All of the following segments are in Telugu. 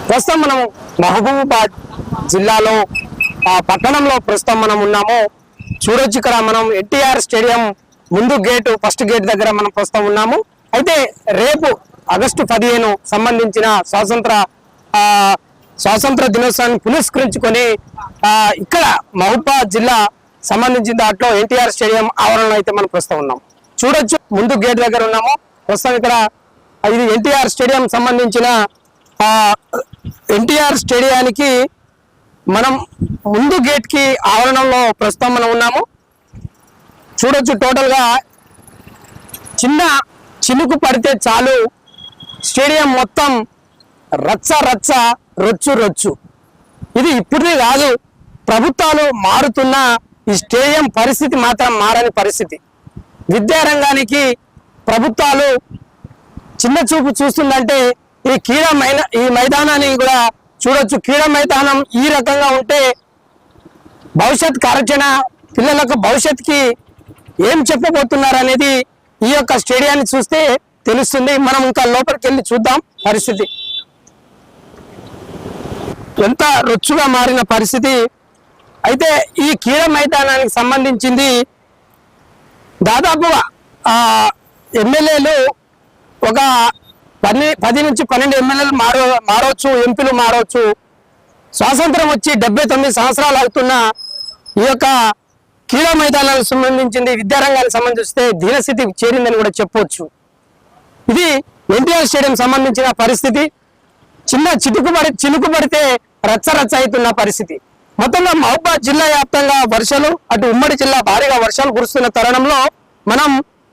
ప్రస్తుతం మనం మహబూబాబాద్ జిల్లాలో పట్టణంలో ప్రస్తుతం మనం ఉన్నాము. చూడొచ్చు ఇక్కడ మనం ఎన్టీఆర్ స్టేడియం ముందు గేటు ఫస్ట్ గేట్ దగ్గర మనం ప్రస్తుతం ఉన్నాము. అయితే రేపు ఆగస్టు 15 సంబంధించిన స్వాతంత్ర దినోత్సవాన్ని పురస్కరించుకొని ఇక్కడ మహబూబాబాద్ జిల్లా సంబంధించిన దాంట్లో ఎన్టీఆర్ స్టేడియం ఆవరణలో అయితే మనం ప్రస్తుతం ఉన్నాం. చూడొచ్చు ముందు గేట్ దగ్గర ఉన్నాము. ప్రస్తుతం ఇక్కడ ఇది ఎన్టీఆర్ స్టేడియం సంబంధించిన ఎన్టీఆర్ స్టేడియానికి మనం ముందు గేట్ కి ఆవరణంలో ప్రస్తుతం మనం ఉన్నాము. చూడొచ్చు టోటల్ గా చిన్న చినుకు పడితే చాలు స్టేడియం మొత్తం రచ్చ రచ్చ రొచ్చు రొచ్చు. ఇది ఇప్పుడే కాదు, ప్రభుత్వాలు మారుతున్న ఈ స్టేడియం పరిస్థితి మాత్రం మారని పరిస్థితి. విద్యారంగానికి ప్రభుత్వాలు చిన్న చూపు చూస్తుందంటే ఈ మైదానాన్ని కూడా చూడొచ్చు. క్రీడా మైదానం ఈ రకంగా ఉంటే భవిష్యత్ కార్యాచరణ పిల్లలకు భవిష్యత్తుకి ఏం చెప్పబోతున్నారు అనేది ఈ యొక్క స్టేడియాన్ని చూస్తే తెలుస్తుంది. మనం ఇంకా లోపలికి వెళ్ళి చూద్దాం పరిస్థితి ఎంత రొచ్చుగా మారిన పరిస్థితి. అయితే ఈ క్రీడా మైదానానికి సంబంధించింది దాదాపుగా ఎమ్మెల్యేలు ఒక 10 నుంచి 12 ఎమ్మెల్యేలు మారవచ్చు, ఎంపీలు మారవచ్చు. స్వాతంత్రం వచ్చి 79 సంవత్సరాలు అవుతున్న ఈ యొక్క క్రీడా మైదానాలకు సంబంధించింది విద్యారంగానికి సంబంధిస్తే దీనస్థితికి చేరిందని కూడా చెప్పవచ్చు. ఇది ఎన్టీఆర్ స్టేడియం సంబంధించిన పరిస్థితి. చిన్న చినుకు పడితే రచ్చ రచ్చ అవుతున్న పరిస్థితి. మొత్తంగా మహబూబాబాద్ జిల్లా వ్యాప్తంగా వర్షాలు, అటు ఉమ్మడి జిల్లా భారీగా వర్షాలు కురుస్తున్న తరుణంలో మనం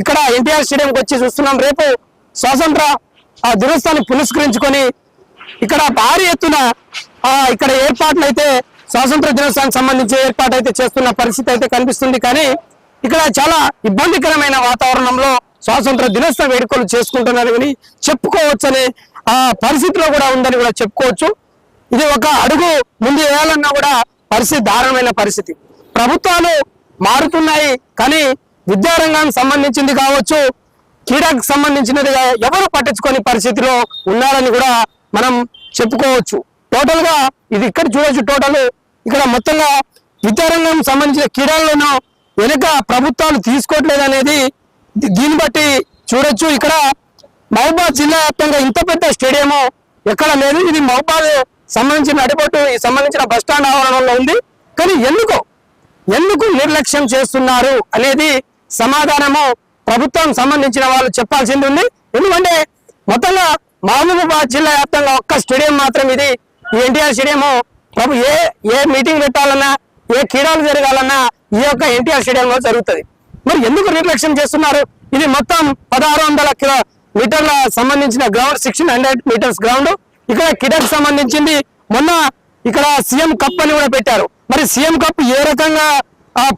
ఇక్కడ ఎన్టీఆర్ స్టేడియంకి వచ్చి చూస్తున్నాం. రేపు స్వాతంత్ర దినోత్సవాన్ని పురస్కరించుకొని ఇక్కడ భారీ ఎత్తున ఇక్కడ ఏర్పాట్లు అయితే స్వాతంత్ర దినోత్సవానికి సంబంధించి ఏర్పాటు అయితే చేస్తున్న పరిస్థితి అయితే కనిపిస్తుంది. కానీ ఇక్కడ చాలా ఇబ్బందికరమైన వాతావరణంలో స్వాతంత్ర దినోత్సవ వేడుకలు చేసుకుంటున్నారు అని చెప్పుకోవచ్చనే పరిస్థితిలో కూడా ఉందని కూడా చెప్పుకోవచ్చు. ఇది ఒక అడుగు ముందు వేయాలన్నా కూడా పరిస్థితి దారుణమైన పరిస్థితి. ప్రభుత్వాలు మారుతున్నాయి కానీ విద్యారంగానికి సంబంధించింది కావచ్చు, క్రీడకు సంబంధించినదిగా ఎవరు పట్టించుకొని పరిస్థితిలో ఉన్నారని కూడా మనం చెప్పుకోవచ్చు. టోటల్ గా ఇది ఇక్కడ చూడొచ్చు. టోటల్ ఇక్కడ మొత్తంగా విద్యారంగం సంబంధించిన క్రీడలను వెనుక ప్రభుత్వాలు తీసుకోవట్లేదు అనేది దీన్ని బట్టి చూడొచ్చు. ఇక్కడ మహబూబాబాద్ జిల్లా వ్యాప్తంగా ఇంత పెద్ద స్టేడియము ఎక్కడ లేదు. ఇది మహబూబాబాద్ సంబంధించిన నడిబొట్టు సంబంధించిన బస్టాండ్ ఆవరణలో ఉంది. కానీ ఎందుకు నిర్లక్ష్యం చేస్తున్నారు అనేది సమాధానము ప్రభుత్వం సంబంధించిన వాళ్ళు చెప్పాల్సింది ఉంది. ఎందుకంటే మొత్తంగా మహబూబాబాద్ జిల్లా వ్యాప్తంగా ఒక్క స్టేడియం మాత్రం ఇది ఎన్టీఆర్ స్టేడియము. ఏ మీటింగ్ పెట్టాలన్నా, ఏ క్రీడలు జరగాలన్నా ఈ యొక్క ఎన్టీఆర్ స్టేడియంలో జరుగుతుంది. మరి ఎందుకు నిర్లక్ష్యం చేస్తున్నారు? ఇది మొత్తం 1600 మీటర్ల సంబంధించిన గ్రౌండ్, 1600 మీటర్స్ గ్రౌండ్. ఇక్కడ క్రీడకు సంబంధించింది మొన్న ఇక్కడ సీఎం కప్ అని కూడా పెట్టారు. మరి సీఎం కప్ ఏ రకంగా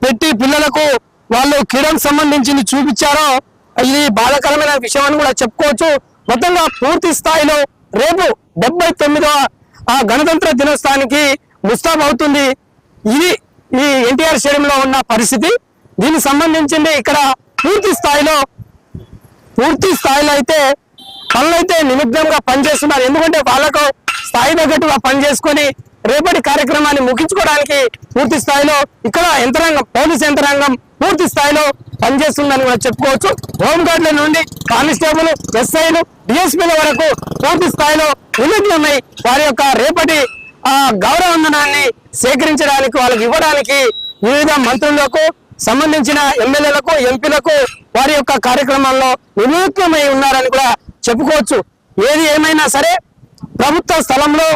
పెట్టి పిల్లలకు వాళ్ళు క్రీడకు సంబంధించింది చూపించారో ఇది బాధాకరమైన విషయం అని కూడా చెప్పుకోవచ్చు. మొత్తంగా పూర్తి స్థాయిలో రేపు 79వ గణతంత్ర దినోత్సవానికి ముస్తాబ్ అవుతుంది. ఇది ఈ ఎన్టీఆర్ స్టేడియంలో ఉన్న పరిస్థితి. దీనికి సంబంధించింది ఇక్కడ పూర్తి స్థాయిలో అయితే పనులైతే నిమగ్నంగా పనిచేస్తున్నారు. ఎందుకంటే వాళ్ళకు స్థాయి తగ్గట్టుగా పనిచేసుకొని రేపటి కార్యక్రమాన్ని ముగించుకోవడానికి పూర్తి స్థాయిలో ఇక్కడ యంత్రాంగం, పోలీస్ యంత్రాంగం పూర్తి స్థాయిలో పనిచేస్తుందని కూడా చెప్పుకోవచ్చు. హోంగార్డుల నుండి కానిస్టేబుల్, ఎస్ఐలు, డిఎస్పీల వరకు పూర్తి స్థాయిలో నిమగ్నమై వారి యొక్క రేపటి గౌరవవందనాన్ని సేకరించడానికి, వాళ్ళకి ఇవ్వడానికి వివిధ మంత్రులకు సంబంధించిన ఎమ్మెల్యేలకు, ఎంపీలకు వారి యొక్క కార్యక్రమాల్లో నిమగ్నమై ఉన్నారని కూడా చెప్పుకోవచ్చు. ఏది ఏమైనా సరే ప్రభుత్వ స్థలంలో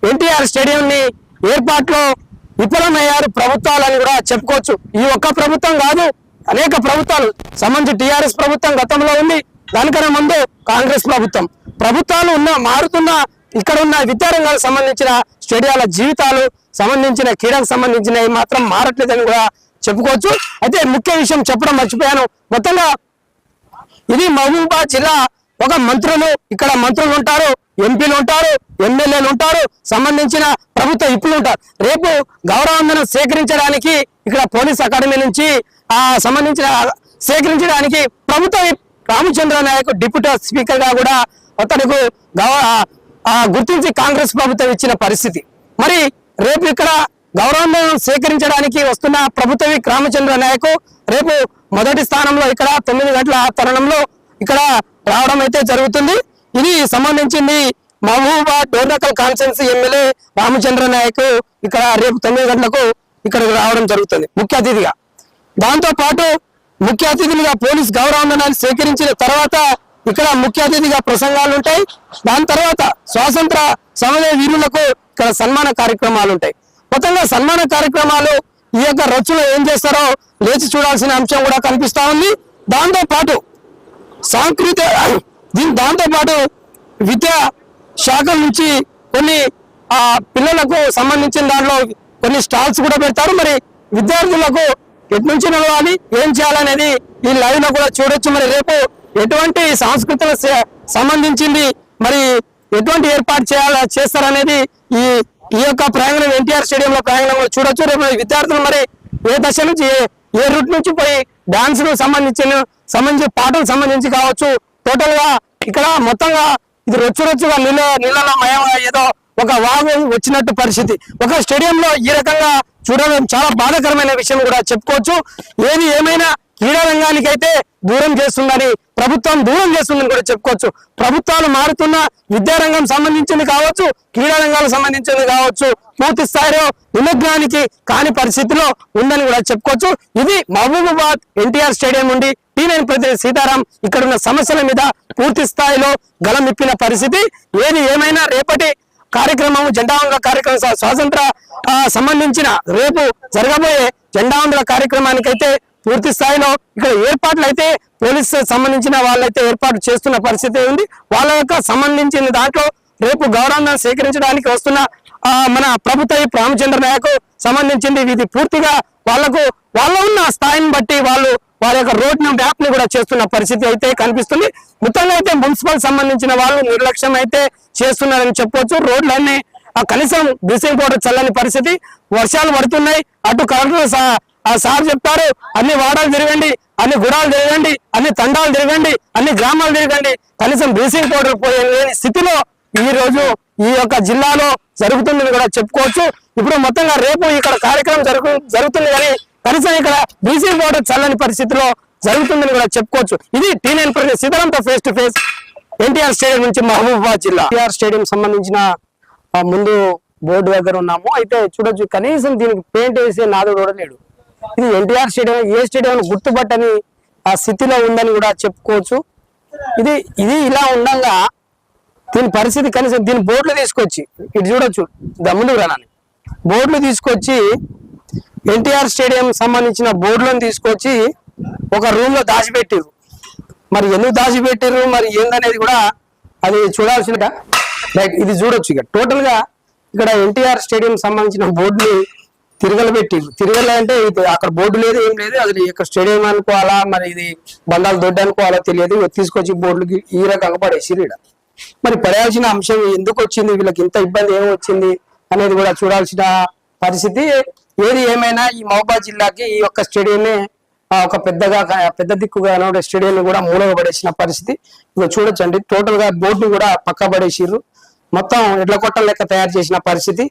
ఎన్టీఆర్ స్టేడియంని ఏర్పాట్లో విఫలమయ్యారు ప్రభుత్వాలని కూడా చెప్పుకోవచ్చు. ఈ ఒక్క ప్రభుత్వం కాదు, అనేక ప్రభుత్వాలు సంబంధించి టీఆర్ఎస్ ప్రభుత్వం గతంలో ఉంది, దానికన్నా ముందు కాంగ్రెస్ ప్రభుత్వాలు మారుతున్న ఇక్కడ ఉన్న విద్యారంగాలకు సంబంధించిన స్టేడియాల జీవితాలు సంబంధించిన క్రీడకు సంబంధించినవి మాత్రం మారట్లేదని కూడా చెప్పుకోవచ్చు. అయితే ముఖ్య విషయం చెప్పడం మర్చిపోయాను. మొత్తంగా ఇది మహబూబాబాద్ జిల్లా ఒక ఇక్కడ మంత్రులు ఉంటారు, ఎంపీలు ఉంటారు, ఎమ్మెల్యేలు ఉంటారు, సంబంధించిన ప్రభుత్వ విప్పులు ఉంటారు. రేపు గౌరవవందనం సేకరించడానికి ఇక్కడ పోలీస్ అకాడమీ నుంచి సంబంధించిన సేకరించడానికి ప్రభుత్వ రామచంద్ర నాయక్ డిప్యూటీ స్పీకర్ గా కూడా అతనికి గుర్తించి కాంగ్రెస్ ప్రభుత్వం ఇచ్చిన పరిస్థితి. మరి రేపు ఇక్కడ గౌరవం సేకరించడానికి వస్తున్న ప్రభుత్వ రామచంద్ర నాయక్ రేపు మొదటి స్థానంలో ఇక్కడ 9 గంటల తరుణంలో ఇక్కడ రావడం అయితే జరుగుతుంది. ఇది సంబంధించింది మహబూబాబాద్ డోర్నకల్ కాన్స్టిట్యున్సీ ఎమ్మెల్యే రామచంద్ర నాయక్ ఇక్కడ రేపు 9 గంటలకు ఇక్కడ రావడం జరుగుతుంది ముఖ్య అతిథిగా. దాంతో పాటు ముఖ్య అతిథులుగా పోలీస్ గౌరవాన్ని సేకరించిన తర్వాత ఇక్కడ ముఖ్య అతిథిగా ప్రసంగాలు ఉంటాయి. దాని తర్వాత స్వాతంత్ర సమర వీరులకు ఇక్కడ సన్మాన కార్యక్రమాలు ఉంటాయి. మొత్తంగా సన్మాన కార్యక్రమాలు ఈ యొక్క రచ్చులో ఏం చేస్తారో లేచి చూడాల్సిన అంశం కూడా కనిపిస్తా ఉంది. దాంతో పాటు దాంతో పాటు విద్యా శాఖ నుంచి కొన్ని పిల్లలకు సంబంధించిన దాంట్లో కొన్ని స్టాల్స్ కూడా పెడతారు. మరి విద్యార్థులకు ఎటు నుంచి నడవాలి, ఏం చేయాలనేది ఈ లైవ్ లో కూడా చూడొచ్చు. మరి రేపు ఎటువంటి సాంస్కృతిక సంబంధించింది మరి ఎటువంటి ఏర్పాటు చేస్తారనేది ఈ యొక్క ప్రాంగణం ఎన్టీఆర్ స్టేడియం లో ప్రాంగణంలో చూడొచ్చు. రేపు విద్యార్థులు మరి ఏ దశ నుంచి ఏ రూట్ నుంచి పోయి డాన్స్ కు సంబంధించి పాటలకు సంబంధించి కావచ్చు, టోటల్ గా ఇక్కడ మొత్తంగా ఇది రొచ్చుగా నీళ్ళలో మయంగా ఏదో ఒక వాగు వచ్చినట్టు పరిస్థితి. ఒక స్టేడియంలో ఈ రకంగా చూడడం చాలా బాధాకరమైన విషయం కూడా చెప్పుకోవచ్చు. ఏది ఏమైనా క్రీడా రంగానికి అయితే దూరం చేస్తుందని ప్రభుత్వం దూరం చేస్తుందని కూడా చెప్పుకోవచ్చు. ప్రభుత్వాలు మారుతున్న విద్యారంగం సంబంధించింది కావచ్చు, క్రీడా రంగాలకు సంబంధించింది కావచ్చు, పూర్తి స్థాయిలో నిమగ్నానికి కాని పరిస్థితిలో ఉందని కూడా చెప్పుకోవచ్చు. ఇది మహబూబాబాద్ ఎన్టీఆర్ స్టేడియం నుండి T9 ప్రతినిధి సీతారాం ఇక్కడ ఉన్న సమస్యల మీద పూర్తి స్థాయిలో గలమిప్పిన పరిస్థితి. ఏది ఏమైనా రేపటి కార్యక్రమం జెండావందల కార్యక్రమం స్వాతంత్ర సంబంధించిన రేపు జరగబోయే జెండావందల కార్యక్రమానికైతే పూర్తి స్థాయిలో ఇక్కడ ఏర్పాట్లు అయితే పోలీసు సంబంధించిన వాళ్ళైతే ఏర్పాటు చేస్తున్న పరిస్థితి ఉంది. వాళ్ళ యొక్క సంబంధించిన దాంట్లో రేపు గౌరవాన్ని సేకరించడానికి వస్తున్న మన ప్రభుత్వ రామచంద్ర నాయక్ సంబంధించింది ఇది పూర్తిగా వాళ్ళ ఉన్న స్థాయిని బట్టి వాళ్ళ యొక్క రోడ్ మ్యాప్ ని కూడా చేస్తున్న పరిస్థితి అయితే కనిపిస్తుంది. మొత్తంగా అయితే మున్సిపల్ సంబంధించిన వాళ్ళు నిర్లక్ష్యం అయితే చేస్తున్నారని చెప్పొచ్చు. రోడ్లన్నీ కనీసం బ్లీచింగ్ పౌడర్ చల్లని పరిస్థితి. వర్షాలు పడుతున్నాయి. అటు కలెక్టర్ సార్ చెప్తారు అన్ని వాడాలు తిరగండి, అన్ని గుడాలు తిరగండి, అన్ని తండాలు తిరగండి, అన్ని గ్రామాలు తిరగండి, కనీసం బ్లీచింగ్ పౌడర్ పోయే స్థితిలో ఈ రోజు ఈ యొక్క జిల్లాలో జరుగుతుందని కూడా చెప్పుకోవచ్చు. ఇప్పుడు మొత్తంగా రేపు ఇక్కడ కార్యక్రమం జరుగుతుంది కానీ కనీసం ఇక్కడ బ్లీచింగ్ పౌడర్ చల్లని పరిస్థితిలో జరుగుతుందని కూడా చెప్పుకోవచ్చు. ఇది T9 ప్రతినిధి సీతారాంతో face to face NTR stadium నుంచి మహబూబాబాద్ జిల్లా. ఎన్టీఆర్ స్టేడియం సంబంధించిన ముందు బోర్డు దగ్గర ఉన్నాము. అయితే చూడొచ్చు కనీసం దీనికి పెయింట్ వేసే నాదుడు కూడా లేడు. ఇది ఎన్టీఆర్ స్టేడియం ఏ స్టేడియం గుర్తుపట్టని ఆ స్థితిలో ఉందని కూడా చెప్పుకోవచ్చు. ఇది ఇలా ఉండగా దీని పరిస్థితి కనీసం దీని బోర్డులు తీసుకొచ్చి ఇటు చూడొచ్చు ముందుకు రాని బోర్డులు తీసుకొచ్చి ఎన్టీఆర్ స్టేడియం సంబంధించిన బోర్డులను తీసుకొచ్చి ఒక రూమ్ లో దాచిపెట్టారు. మరి ఎందుకు దాచిపెట్టారు మరి ఏందనేది కూడా అది చూడాల్సిన రైట్. ఇది చూడొచ్చు ఇక టోటల్ గా ఇక్కడ ఎన్టీఆర్ స్టేడియం సంబంధించిన బోర్డుని తిరగలు అంటే అక్కడ బోర్డు లేదు, ఏం లేదు. అది ఇక్కడ స్టేడియం అనుకోవాలా మరి ఇది బండాలు దొడ్డు అనుకోవాలా తెలియదు. తీసుకొచ్చి బోర్డులకి ఈ రకంగా పడేసిరు. మరి పడేయాల్సిన అంశం ఎందుకు వచ్చింది, వీళ్ళకి ఇంత ఇబ్బంది ఏమి వచ్చింది అనేది కూడా చూడాల్సిన పరిస్థితి. ఏది ఏమైనా ఈ మహబూబాబాద్ జిల్లాకి ఈ యొక్క స్టేడియమే ఒక పెద్ద దిక్కుగా స్టేడియం కూడా మూలగా పడేసిన పరిస్థితి. ఇక చూడొచ్చండి టోటల్ గా బోర్డు కూడా పక్క పడేసిర్రు. మొత్తం ఎడ్ల కొట్టం లెక్క తయారు చేసిన పరిస్థితి.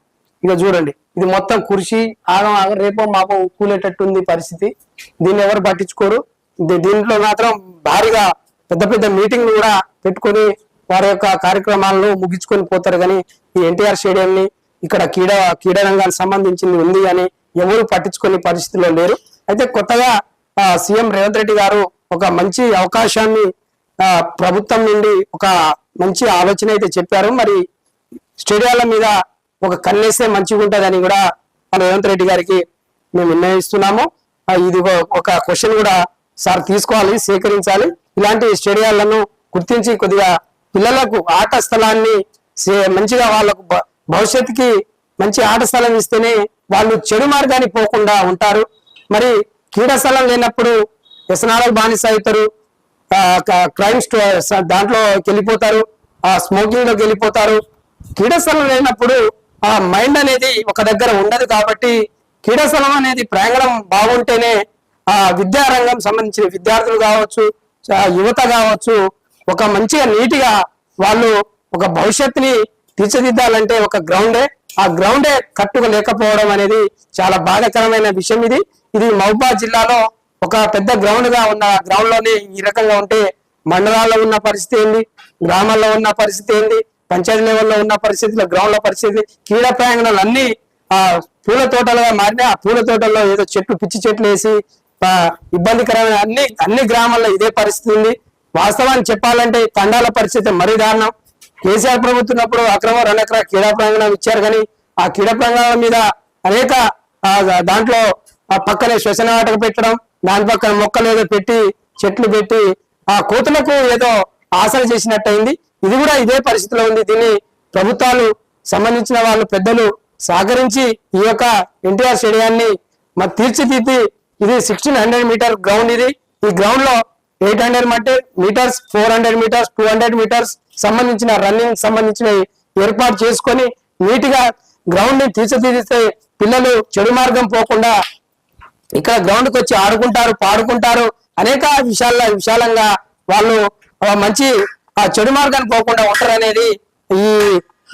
ఇక చూడండి ఇది మొత్తం కుర్చీ ఆగం రేపో మాపో కూలేటట్టుంది పరిస్థితి. దీన్ని ఎవరు పట్టించుకోరు. దీంట్లో మాత్రం భారీగా పెద్ద మీటింగ్లు కూడా పెట్టుకొని వారి యొక్క కార్యక్రమాలను ముగించుకొని పోతారు. కానీ ఈ ఎన్టీఆర్ స్టేడియం ని ఇక్కడ క్రీడా రంగానికి సంబంధించింది ఉంది అని ఎవరు పట్టించుకునే పరిస్థితిలో లేరు. అయితే కొత్తగా సీఎం రేవంత్ రెడ్డి గారు ఒక మంచి అవకాశాన్ని ప్రభుత్వం నుండి ఒక మంచి ఆలోచన అయితే చెప్పారు. మరి స్టేడియాల మీద ఒక కన్నేస్తే మంచిగా ఉంటుందని కూడా రేవంత్ రెడ్డి గారికి మేము నిర్ణయిస్తున్నాము. ఇది ఒక క్వశ్చన్ కూడా సార్ తీసుకోవాలి, సేకరించాలి. ఇలాంటి స్టేడియాలను గుర్తించి కొద్దిగా పిల్లలకు ఆట స్థలాన్ని మంచిగా వాళ్ళకు భవిష్యత్తుకి మంచి ఆట స్థలం ఇస్తేనే వాళ్ళు చెడు మార్గానికి పోకుండా ఉంటారు. మరి క్రీడా స్థలం లేనప్పుడు వ్యసనాలకు బానిస అవుతారు, క్రైమ్స్ దాంట్లోకి వెళ్ళిపోతారు, స్మోకింగ్ లోకి వెళ్ళిపోతారు. క్రీడా స్థలం లేనప్పుడు ఆ మైండ్ అనేది ఒక దగ్గర ఉండదు. కాబట్టి క్రీడా స్థలం అనేది ప్రాంగణం బాగుంటేనే ఆ విద్యారంగం సంబంధించిన విద్యార్థులు కావచ్చు, యువత కావచ్చు ఒక మంచిగా నీట్గా వాళ్ళు ఒక భవిష్యత్తుని తీర్చిదిద్దాలంటే ఒక గ్రౌండే, ఆ గ్రౌండే కట్టుగా లేకపోవడం అనేది చాలా బాధాకరమైన విషయం. ఇది మహబూబాబాద్ జిల్లాలో ఒక పెద్ద గ్రౌండ్ గా ఉన్న గ్రౌండ్ లోనే ఈ రకంగా ఉంటే మండలాల్లో ఉన్న పరిస్థితి ఏంది, గ్రామాల్లో ఉన్న పరిస్థితి ఏంది, పంచాయతీ లెవెల్లో ఉన్న పరిస్థితులు, గ్రౌండ్ లో పరిస్థితి, క్రీడా ప్రాంగణాలు అన్ని పూల తోటలుగా మారినా ఆ పూల తోటల్లో ఏదో చెట్లు పిచ్చి చెట్లు వేసి ఇబ్బందికరమైన అన్ని గ్రామాల్లో ఇదే పరిస్థితి ఉంది. వాస్తవాన్ని చెప్పాలంటే తండాల పరిస్థితి మరీ దారుణం. కేసీఆర్ ప్రభుత్వం ఉన్నప్పుడు అక్రమ 2 ఎకరాల క్రీడా ప్రాంగణం ఇచ్చారు, కానీ ఆ క్రీడా ప్రాంగణాల మీద అనేక దాంట్లో పక్కనే శ్వసన వాటక పెట్టడం, దాని పక్కన మొక్కలు ఏదో పెట్టి చెట్లు పెట్టి ఆ కోతులకు ఏదో ఆసన చేసినట్టయింది. ఇది కూడా ఇదే పరిస్థితిలో ఉంది. దీన్ని ప్రభుత్వాలు సంబంధించిన వాళ్ళు పెద్దలు సహకరించి ఈ యొక్క ఎన్టీఆర్ స్టేడియాన్ని తీర్చిదిద్ది, ఇది 1600 మీటర్ గ్రౌండ్. ఈ గ్రౌండ్ లో 800 మీటర్స్, 400 మీటర్స్, 200 మీటర్స్ సంబంధించిన రన్నింగ్ సంబంధించిన ఏర్పాటు చేసుకొని నీట్ గా గ్రౌండ్ ని తీర్చిదిద్దితే పిల్లలు చెడు మార్గం పోకుండా ఇక్కడ గ్రౌండ్కి వచ్చి ఆడుకుంటారు, పాడుకుంటారు, అనేక విశాలంగా వాళ్ళు మంచి చెడు మార్గాన్ని పోకుండా ఉంటారు అనేది ఈ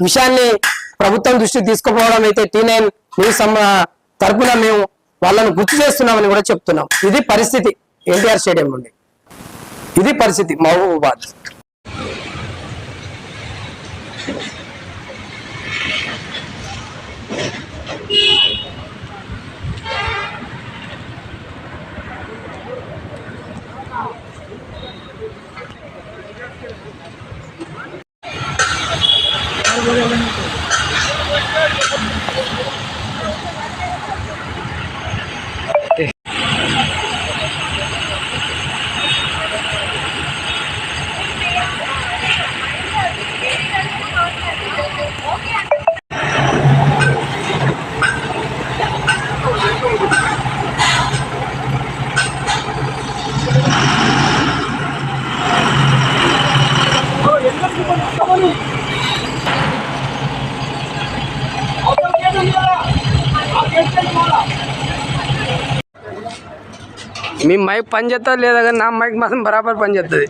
విషయాన్ని ప్రభుత్వం దృష్టికి తీసుకుపోవడం అయితే T9 న్యూస్ తరపున మేము వాళ్ళను గుర్తు చేస్తున్నామని కూడా చెప్తున్నాం. ఇది పరిస్థితి ఎన్టీఆర్ స్టేడియం నుండి, ఇది పరిస్థితి మహబూబాబాద్. మీ మైక్ పని చేస్తుంది లేదా, కానీ నా మైక్ మాత్రం బరాబర్ పని చేస్తుంది.